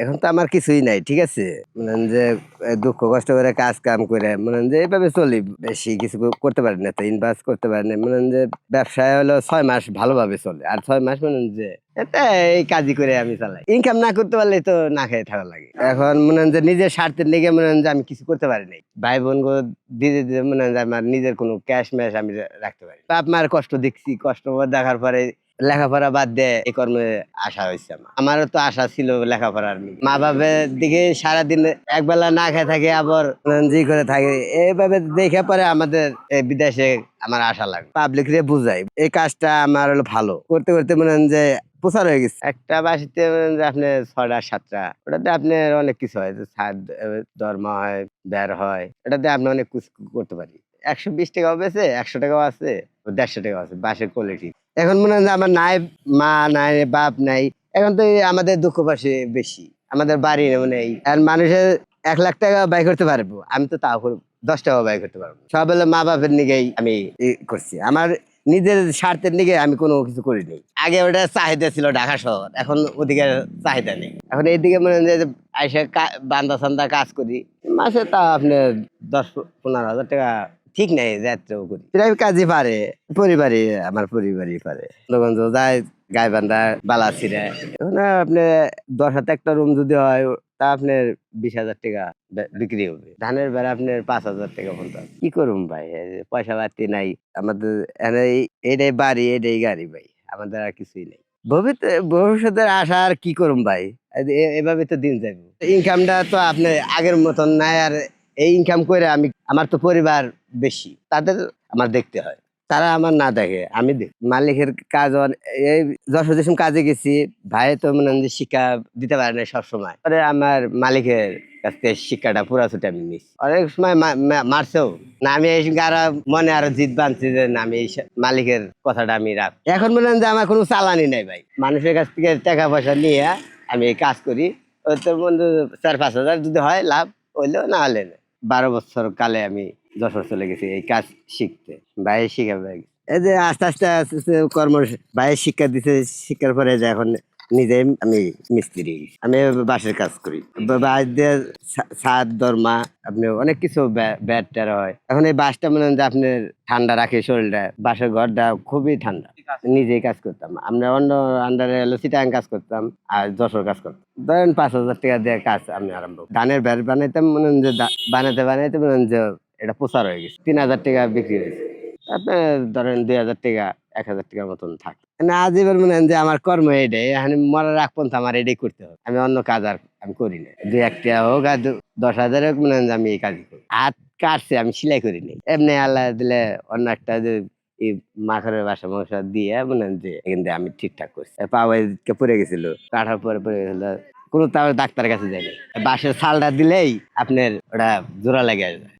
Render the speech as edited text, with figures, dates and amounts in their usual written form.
এখন তো আমার কিছুই নাই, ঠিক আছে? মনে যে দুঃখ কষ্ট করে কাজ কাম করে মনে যে এইভাবে চলি, বেশি কিছু করতে পারি না, তো ইনভেস্ট করতে পারি না। মনে যে ব্যবসায় হলো 6 মাস ভালোভাবে চলে, আর 6 মাস মনে যে এটা এই কাজই করে আমি চালাই। ইনকাম না করতে পারলে তো না খেয়ে থাকা লাগে। এখন মনে যে নিজের স্বার্থের দিকে মনে যে আমি কিছু করতে পারি নাই, ভাই বোন গো দিদি দিদি মনে যে আমার নিজের কোনো ক্যাশ ম্যাশ আমি রাখতে পারি। বাপ মার কষ্ট দেখছি, কষ্ট দেখার পরে লেখাপড়া বাদ দিয়ে এই কর্মে আসা হয়েছে। আমারও তো আশা ছিল লেখাপড়ার, মা বাবার দিকে সারাদিন একবেলা না খেয়ে থাকে, আবার জি করে থাকে, এইভাবে দেখে পরে আমাদের এই বিদেশে আমার আশা লাগে। পাবলিক রে বুঝাই এই কাজটা আমার হলো ভালো, করতে করতে মনে হয় যে প্রচার হয়ে গেছে। একটা বাসিতে আপনার 6টা 7টা, ওটাতে আপনার অনেক কিছু হয়, ধর্ম হয়, বের হয়, এটাতে আপনি অনেক কিছু করতে পারি। 120 টাকাও বেছে, 100 টাকাও আছে, 150 টাকাও আছে বাসের কোয়ালিটি। এখন মনে হয় যে আমার নাই মা নাই বাপ নাই, এখন তো এই আমাদের দুঃখ পাশে বেশি, আমাদের বাড়ি নেই। আর মানুষের 1 লাখ টাকা ব্যয় করতে পারবো, আমি তো তাও 10 টাকা ব্যয় করতে পারবো। সব হলো মা বাপের নিকেই আমি করছি, আমার নিজের স্বার্থের নিকে আমি কোনো কিছু করিনি। আগে ওটা চাহিদা ছিল ঢাকা শহর, এখন ওদিকে চাহিদা নেই। এখন এইদিকে মনে হয় যে আইসা বান্দা সান্দা কাজ করি, মাসে তা আপনার 10-15 হাজার টাকা ঠিক নাই, যাত্রাও করি প্রায় কাজই পারে, পরিবারই আমার পরিবারই পারে। লোকজন যায় গায়ে বান্ধা বালা ছিঁড়ে, এখন আপনি 10 হাতে একটা রুম যদি হয়, তা আপনার 20 হাজার টাকা বিক্রি হবে। ধানের বেড়া আপনার 5 হাজার টাকা পর্যন্ত। কি করুম ভাই, এই যে পয়সা পাতি নাই আমাদের, এটাই বাড়ি এটাই গাড়ি ভাই, আমাদের আর কিছুই নেই। ভবিষ্যতের আশা আর কি করুম ভাই, এভাবে তো দিন যাবে। ইনকামটা তো আপনার আগের মতন নাই, আর এই ইনকাম করে আমি, আমার তো পরিবার বেশি, তাদের আমার দেখতে হয়, তারা আমার না দেখে, আমি দেখি। মালিকের কাজ এই যশোর যেসব কাজে গেছি, ভাই তো মনে হয় যে শিক্ষা দিতে পারে না সবসময়, পরে আমার মালিকের কাছ থেকে শিক্ষাটা পুরা ছুটে আমি নিচ্ছি। অনেক সময় মারছেও না, আমি এই আরো মনে আরো জিদ বানছি যে না, আমি এই মালিকের কথাটা আমি রাখ। এখন মনে হয় যে আমার কোনো চালানি নাই ভাই, মানুষের কাছ থেকে টাকা পয়সা নিয়ে আমি এই কাজ করি। ওই তোর বন্ধু 4-5 হাজার যদি হয় লাভ, হইলেও না হলে না। 12 বছর কালে আমি যশোর চলে গেছি এই কাজ শিখতে, ভাই শিখাবে। এই যে আস্তে আস্তে আস্তে আস্তে কর্ম ভাই শিক্ষা দিতে, শিক্ষার পরে যে এখন নিজে আমি মিস্ত্রি, আমি বাঁশের কাজ করি। বাঁশ দিয়ে ছাদ দরমা আপনি অনেক কিছু ব্যাট ট্যার হয়। এখন এই বাঁশটা মনে হয় যে আপনার ঠান্ডা রাখে শরীরটা, বাঁশের ঘরটা খুবই ঠান্ডা। নিজেই কাজ করতাম, আমরা অন্য আন্ডারে চিটাং কাজ করতাম, আর যশোর কাজ করতাম। ধরেন 5 হাজার টাকা দিয়ে কাজ আমি আরম্ভ, ধানের ব্যাট বানাইতাম, মনে হয় যে বানাতে বানাইতে মনে হয় যে এটা প্রচার হয়ে গেছে, 3 হাজার টাকা বিক্রি হয়েছে। আপনার ধরেন 2 হাজার টাকা 1 হাজার টাকার মতন থাকে না। আজীবন মনে হয় যে আমার কর্ম এটাই, এখানে মরার আগ পর্যন্ত আমার এটাই করতে হবে, আমি অন্য কাজ আর আমি করি না। 2-1 টাকা হোক আর 10 হাজার হোক, মনে হয় যে আমি এই কাজই করি। হাত কাটছে, আমি সেলাই করিনি, এমনি আল্লাহ দিলে অন্য একটা যে এই মাখনের বাসা মশা দিয়ে মনে হয় যে এখান থেকে আমি ঠিকঠাক করছি। পা পড়ে গেছিল, কাটার পরে পড়ে গেছিল, কোনো তাও ডাক্তারের কাছে যায়নি। বাঁশের ছালটা দিলেই আপনার ওটা জোড়া লেগে আসবে।